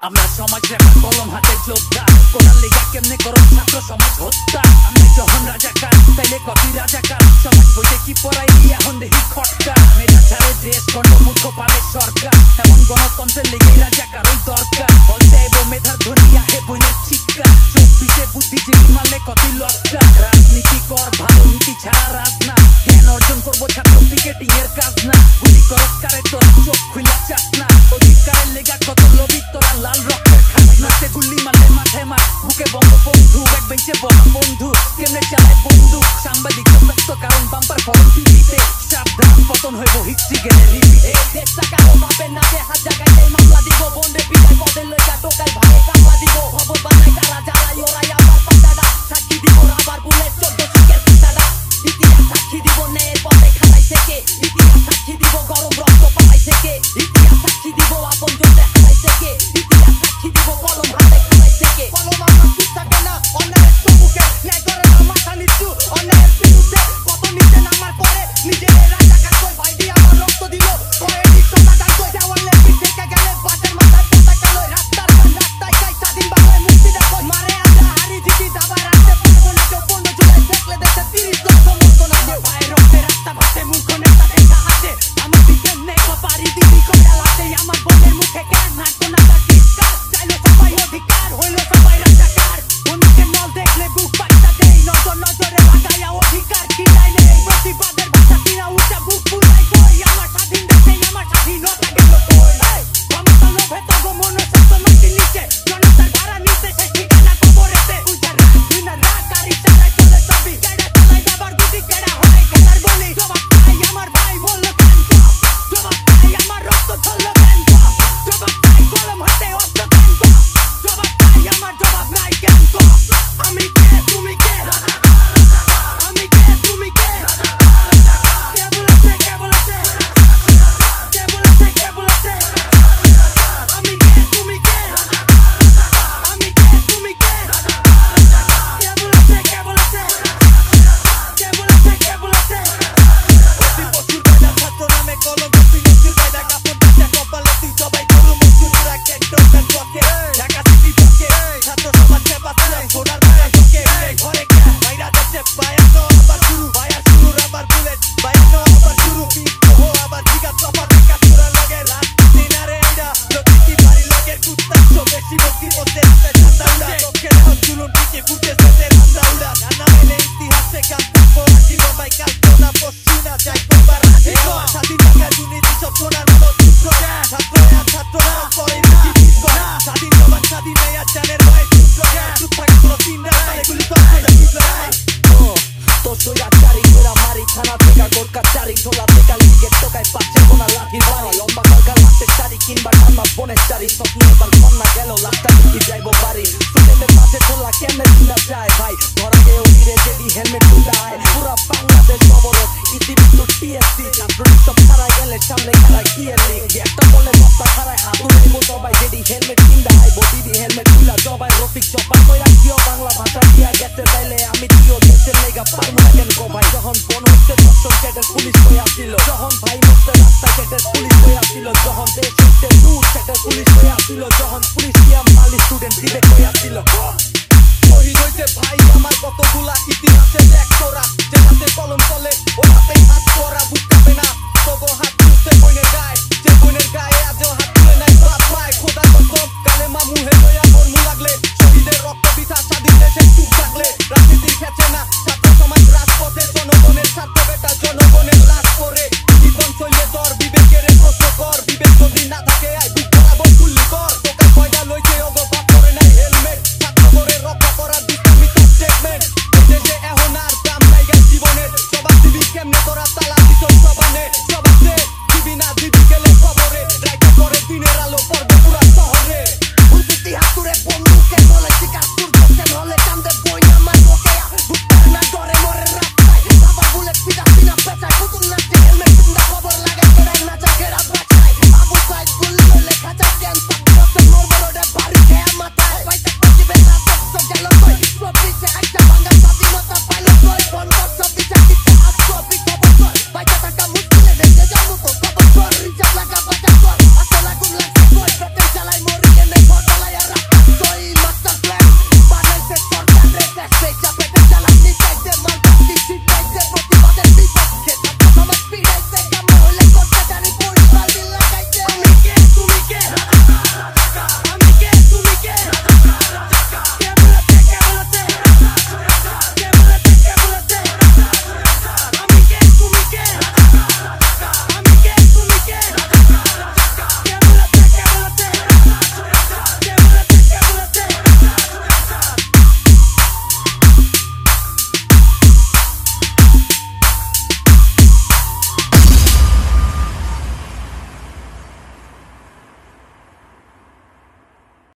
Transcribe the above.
আমরা সমাজ রেপার কলম হাতে যোদ্ধা কোরআন লেখা কেমনে করো ছাত্র সমাজ হত্যা আমি যখন রাজাকার তাইলে কপি রাজাকার সমাজ বইতে কি পড়াই এখন দেখি খটকা মেধা ছাড়ে দেশ খন্ড মুখ পাবে সরকার এমন গণতন্ত্রের লেগে রাজাকার ওই দরকার বলতে এবো মেধার ধনিয়া হে বইনের শিক্ষা 24-এ বুদ্ধিজীবী মারলে কপি লটকা রাজনীতি কর ভালো নীতি ছাড়া রাজ না জ্ঞান অর্জন করবো ছাত্র পিকেটিং এর কাজ না গুলি করস্কারে তোর চোখ খুলে চাস না অধিকারের লেগা কত লবি তোরা লাল রক্তের খাজনাতে গুলি মারলে মাথায় মার বুকে বঙ্গবন্ধু এক বেঞ্চে বসা বন্ধু কেমনে চালায় বন্দুক সাংবাদিক ব্যস্ত কারণ বাম্পার ফলন টিভিতে সাবধান পতন হইব হিস্ট্রি গেলে রিপিটে দেশ টাকাও পাবে না যে হাত জায়গায় এই মামলা দিব বন্ডে পিটাই পদের লইয়া টোকাই ভাই কামলা দিব খবর বানাই কারা জ্বালাই ওরাই আবার পাতাডা সাক্ষী দিব রাবার বুলেট 14 শিকের পাতাডা ইতিহাস সাক্ষী দিব ন্যায়ের পথে খালাই থেকে ইতিহাস সাক্ষী দিব গরম রক্ত পালাই থেকে ইতিহাস সাক্ষী দিব আপন জোটে হারাই থেকে ইতিহাস সাক্ষী দিব কলম হাতে খালাই থেকে কলম আমার চুপ থাকে না অন্যায়ের সম্মুখে ন্যায় করে না মাথা নিচু অন্যায়ের বিরুদ্ধে কত নিচে নামার পরে নিজের রাজাকার কই ভাই দিয়ে আমার রক্ত দিল কয়ে নিষ্ঠতা দান কই দেওয়ালে পিঠে গেলে বাটের মাথায় পতাকা লই রাস্তার গান রাস্তায় গাই স্বাধীন বাংলায় মুক্তি দেখো মারে আমরা হারি জিতি দাবায় রাখতে পারবো না কেউ 15 জুলাই দেখলে দেশে 30 লক্ষ মত না যে ভাই রক্তে রাস্তা ভাতে মূর্খ নেতা দেখা হাতে আমার দিকে নেকো পারি দিদি কোটা লাতে আমার বোনের মুখে কেন নাটক না চিৎকার চাইলো সবাই অধিকার হইলো সবাই রাজাকার বন্ধুকে নল দেখলে বুক পাটা দেই নজর নজরে লাগায়া অধিকার কি লাইনে প্রতিবাদের ভাষা কিনা উঠা বুক ফুলাই কই আমার স্বাধীন দেশে আমার স্বাধীনতা গেল কই ক্ষমতা লোভে তব মনসত্ব মাটি নিচে জনতার ভাড়া নিতে সে ঠিকানা কবরেতে উজার দিনা রাতারি চালাই চলে সবই কেডা চালাই যাবার গুটি কেডা হয় কেডার বলি জবাব চাই আমার ভাই বলল কেন জবাব চাই আমার রক্ত ঝরলো কেন জবাব চাই কলম হাতে অস্ত্র কেন জবাব চাই আমার জবাব নাই কেন আমি কে তুমি কে আমি কে তুমি কে কে বলেছে কে বলেছে কে বলেছে কে বলেছে আমি কে তুমি কে আমি কে তুমি কে কে বলেছে কে বলেছে কে বলেছে কে বলেছে অতি প্রচুর বাজার ছাত্র নামে কলম তুই নজর বাইদা কাপড় বাচ্চা কপালে তুই সবাই করু মজুরিরা কেন্দ্র ব্যাংকে ঢাকা সিটি ব্যাংকে ছাত্র সমাজ সেবা চালাই সোনার বাজার ঢোকে ঘরে কে বাইরা যাচ্ছে বায়ার তো আবার শুরু বায়ার শুরু রাবার বুলেট বায়ার তো আবার শুরু বিদ্রোহ আবার জিগা তফা দেখা তোরা লাগে রাত দিনারে এরা লোকটি বাড়ি লগের কুত্তা সব বেশি বক্তি বসে আছে ঠান্ডা উড়া চোখে এখন চুলুন দিকে ফুটে সেতে রান্না উড়া রান্না মেলে ইতিহাসে গান থাকবো আসিব ভাই কাল তোরা পশ্চিম না যাই তোমার আসিব স্বাধীন ঢাকা দুর্নীতি সব সোনার মতো ছাত্ররা ছাত্ররা পরে স্বাধীন সমাজ স্বাধীন মেয়ার জানের ভয়ে চুপ থাকে কোনো চিন্তা এগুলি তো তো সৈয়াচারি ঘোরা মারি থানা থেকে গোরকা চারি ছোলা থেকে লিগে টোকায় পাচ্ছে কোনা লাঠির বাড়ি লম্বা কলকার লাঠের চারি কিংবা ঠান্ডা বনের চারি স্বপ্ন এবার কন্যা গেল লাখটা ঢুকি যাইব বাড়ি সুটেদের মাঝে ছোলা কেমনে চিন্তা যায় ভাই ধরা গেও ফিরে যেদি হেলমেট উঠায় পুরা বাংলাদেশ অবরোধ ইতিবৃত্ত টিএসসি ছাত্রলীগ সব ছাড়াই গেলে সামনে খেলায় কি এর লিগ একটা বলে বস্তা খারায় হাত উড়াইব সবাই যেদি হেলমেট কিনতে আইব দিদি হেলমেট খুলা জবাই রফিক চপা কইরা দিও বাংলা ভাষা দিয়া গেছে তাইলে আমি দিও দেশের লেগা পারবো না কেন গো ভাই যখন বন হচ্ছে দর্শন কেটের পুলিশ হয়ে আসছিল যখন ভাই মরতে রাস্তা কেটের পুলিশ হয়ে আসছিল যখন দেশ হচ্ছে রুট কেটের পুলিশ হয়ে আসছিল যখন পুলিশ দিয়া মালি স্টুডেন্ট দিবে হয়ে আসছিল শহীদ হইছে ভাই আমার কতগুলা ইতিহাসে